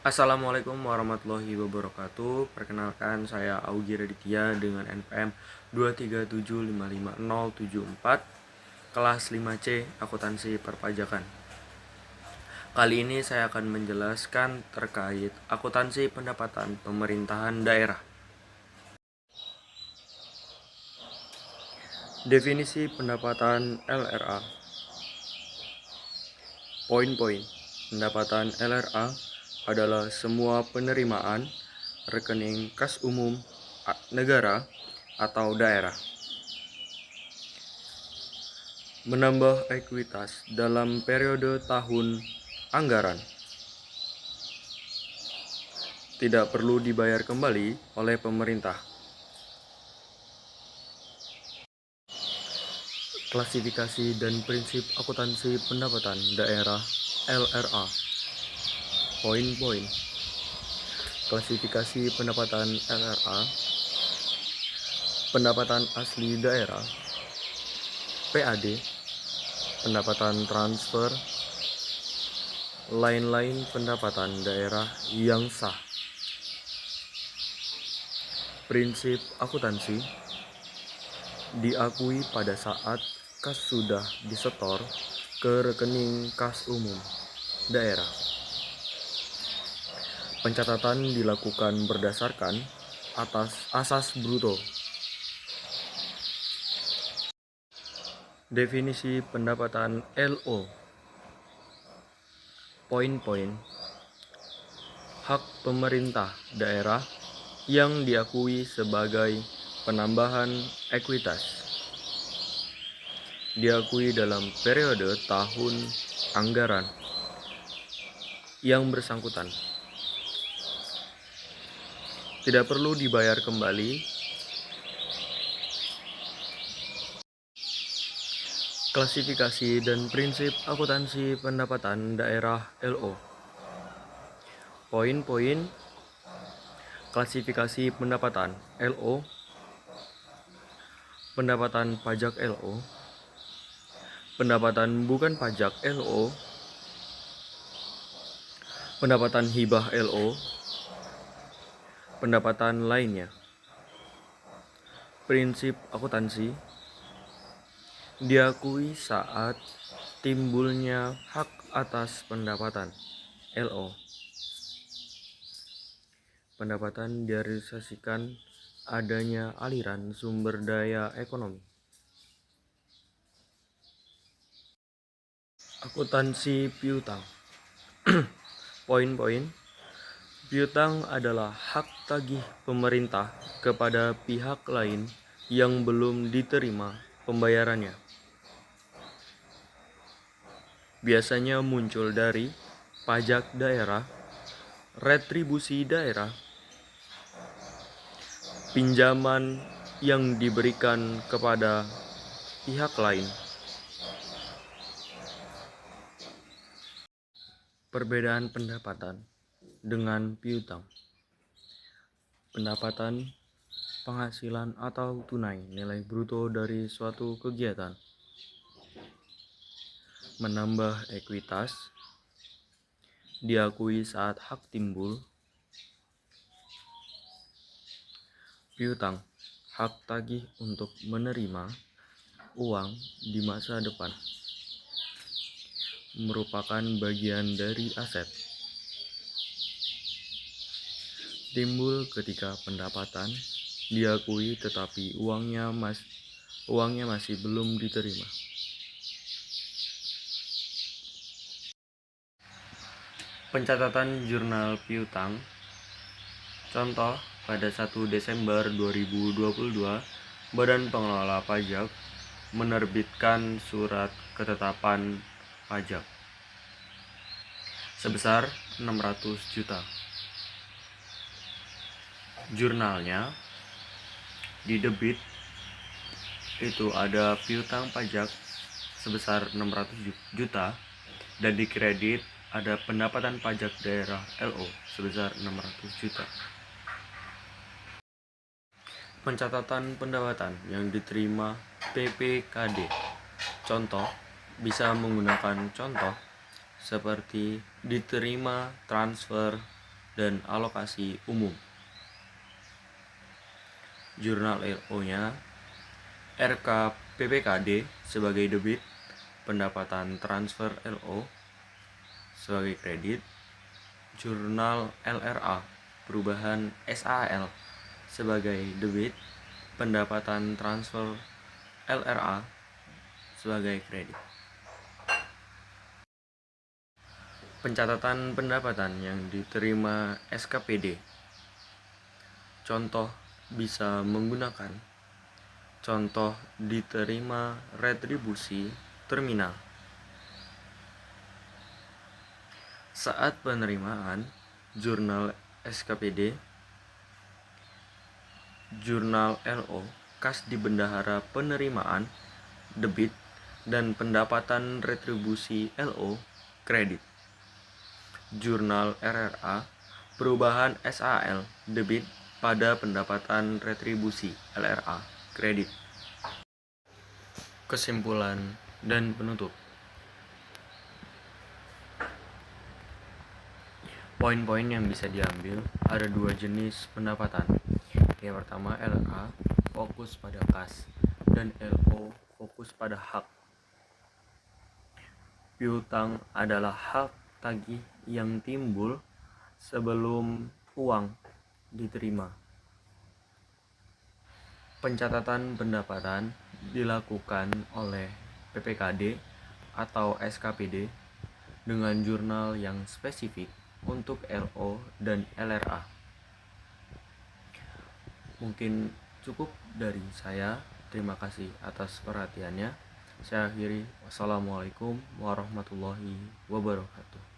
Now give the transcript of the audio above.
Assalamualaikum warahmatullahi wabarakatuh. Perkenalkan, saya Augie Raditya dengan NPM 237555074, kelas 5C Akuntansi Perpajakan. Kali ini saya akan menjelaskan terkait akuntansi pendapatan pemerintahan daerah. Definisi pendapatan LRA. Poin-poin pendapatan LRA adalah semua penerimaan rekening kas umum negara atau daerah, menambah ekuitas dalam periode tahun anggaran, tidak perlu dibayar kembali oleh pemerintah. Klasifikasi dan prinsip akuntansi pendapatan daerah LRA. Poin-poin klasifikasi pendapatan LRA: pendapatan asli daerah, PAD, pendapatan transfer, lain-lain pendapatan daerah yang sah. Prinsip akuntansi: diakui pada saat kas sudah disetor ke rekening kas umum daerah. Pencatatan dilakukan berdasarkan asas bruto. Definisi pendapatan LO. Poin-poin hak pemerintah daerah yang diakui sebagai penambahan ekuitas, diakui dalam periode tahun anggaran yang bersangkutan, tidak perlu dibayar kembali. Klasifikasi dan prinsip akuntansi pendapatan daerah LO. Poin-poin klasifikasi pendapatan LO: pendapatan pajak LO, pendapatan bukan pajak LO, pendapatan hibah LO, pendapatan lainnya. Prinsip akuntansi: diakui saat timbulnya hak atas pendapatan LO. Pendapatan direalisasikan adanya aliran sumber daya ekonomi. Akuntansi piutang. Poin-poin piutang adalah hak tagih pemerintah kepada pihak lain yang belum diterima pembayarannya. Biasanya muncul dari pajak daerah, retribusi daerah, pinjaman yang diberikan kepada pihak lain. Perbedaan pendapatan dengan piutang. Pendapatan penghasilan atau tunai nilai bruto dari suatu kegiatan. Menambah ekuitas, diakui saat hak timbul. Piutang, hak tagih untuk menerima uang di masa depan, merupakan bagian dari aset. Timbul ketika pendapatan diakui tetapi uangnya masih belum diterima. Pencatatan jurnal piutang. Contoh, pada 1 Desember 2022, Badan Pengelola Pajak menerbitkan surat ketetapan pajak sebesar 600 juta. Jurnalnya di debit itu ada piutang pajak sebesar 600 juta dan di kredit ada pendapatan pajak daerah LO sebesar 600 juta. Pencatatan pendapatan yang diterima PPKD. Contoh, bisa menggunakan contoh seperti diterima transfer dan alokasi umum. Jurnal LO-nya RKPPKD sebagai debit, pendapatan transfer LO sebagai kredit, jurnal LRA perubahan SAL sebagai debit, pendapatan transfer LRA sebagai kredit. Pencatatan pendapatan yang diterima SKPD. Contoh bisa menggunakan contoh diterima retribusi terminal. Saat penerimaan, jurnal SKPD, jurnal LO, kas di bendahara penerimaan, debit, dan pendapatan retribusi LO, kredit. Jurnal RRA, perubahan SAL, debit, pada pendapatan retribusi LRA, kredit. Kesimpulan dan penutup. Poin-poin yang bisa diambil, ada dua jenis pendapatan. Yang pertama LRA, fokus pada kas, dan LO, fokus pada hak. Piutang adalah hak tagih yang timbul sebelum uang diterima. Pencatatan pendapatan dilakukan oleh PPKD atau SKPD dengan jurnal yang spesifik untuk LO dan LRA. Mungkin cukup dari saya. Terima kasih atas perhatiannya. Saya akhiri. Wassalamualaikum warahmatullahi wabarakatuh.